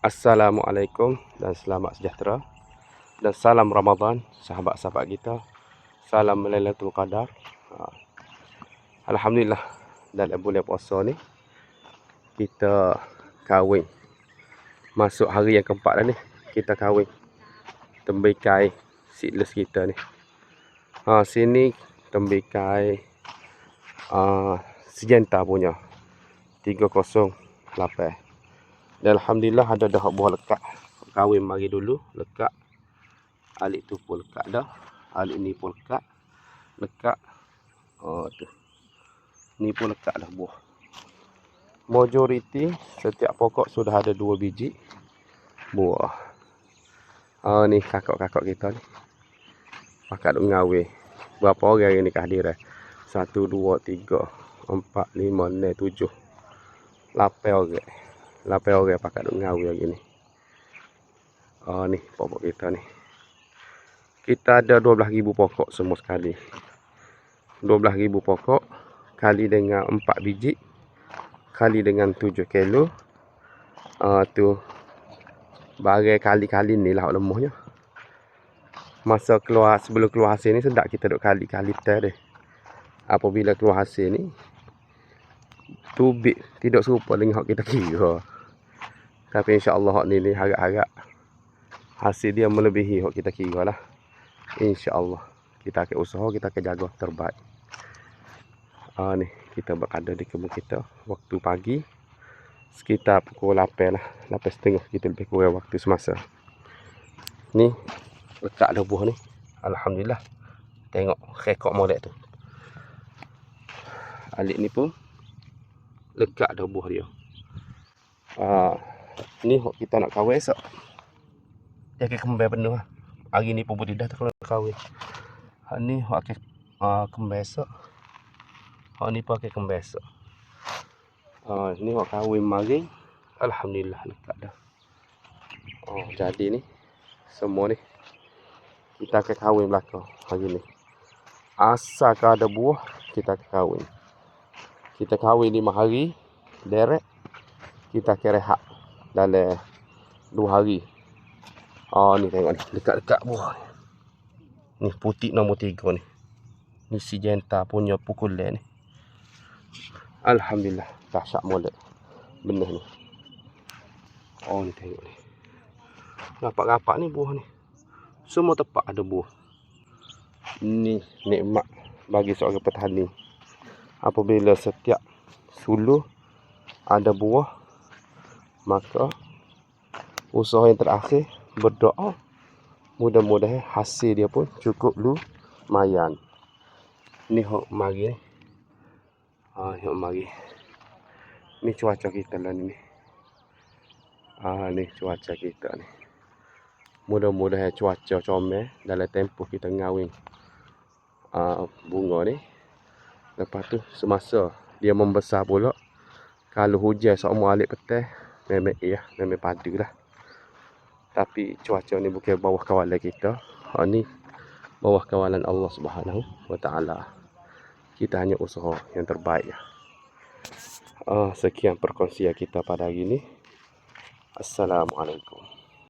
Assalamualaikum dan selamat sejahtera dan salam Ramadan sahabat-sahabat kita. Salam Lailatul Qadar. Alhamdulillah dalam bulan puasa ni kita kahwin. Masuk hari yang keempat dah ni kita kahwin. Tembikai seedless kita ni. Sini tembikai Syngenta punya 308. Dan alhamdulillah ada dah buah lekat. Kahwin mari dulu lekat. Alik tu pun lekat dah. Alik ni pun lekat. Lekat. Tu. Ni pun lekat dah buah. Majoriti setiap pokok sudah ada 2 biji buah. Ni kakak-kakak kita ni. Pakat duk ngawin. Berapa orang hari ni kehadiran? 1, 2, 3, 4, 5, 6, 7. 8 orang. 8 orang pakat duk ngawin hari ni. Ni pokok kita ni. Kita ada 12,000 pokok semua sekali. 12,000 pokok kali dengan 4 biji kali dengan 7 kilo. Tu bagai kali-kali ni lah lemahnya. Masa keluar, sebelum keluar hasil ni sedap kita duk kali-kali test dia. Apabila keluar hasil ni tubik tidak serupa dengan hak kita kira. Tapi insya-Allah hak ni harap-harap hasil dia melebihi hak kita kira lah. Insya-Allah kita akan usaha, kita akan jaga terbaik. Ni kita berada di kebun kita waktu pagi sekitar pukul 8 lah, 8.30 kita lebih kurang waktu semasa. Ni letak dah buah ni. Alhamdulillah. Tengok rekod molek tu. Alik ni pun lekat dah buah dia. Ni hok kita nak kahwin esok. Dia akan kembang penuh lah. Hari ni pun boleh dah kalau nak kahwin. Hak ni hok akan kembang esok. Hak ni pun akan kembang esok. Ni hok kahwin mari. Alhamdulillah lekat dah. Jadi ni semua ni kita akan kahwin belakang hari ni. Asalkan ada buah kita akan kahwin. Kita kahwin 5 hari direct. Kita akan rehat dalam 2 hari. Ni tengok ni, dekat-dekat buah ni. Ni putih nombor 3 ni. Ni Syngenta punya pukulan ni. Alhamdulillah, dahsyat molek benih ni. Ni tengok ni. Rapat-rapat ni buah ni. Semua tempat ada buah. Ni nikmat bagi seorang petani. Apabila setiap suluh ada buah, maka usaha yang terakhir berdoa mudah-mudahan hasil dia pun cukup lumayan. Ni hok mari ni. Ni hok mari. Ni cuaca kita lah ni. Ni cuaca kita ni. Mudah-mudahan cuaca comel dalam tempoh kita ngawin bunga ni. Lepas tu semasa dia membesar pula, kalau hujan semua alik petang, memang padu lah. Tapi cuaca ni bukan bawah kawalan kita. Ni bawah kawalan Allah Subhanahu wa taala. Kita hanya usaha yang terbaik. Sekian perkongsian kita pada hari ini. Assalamualaikum.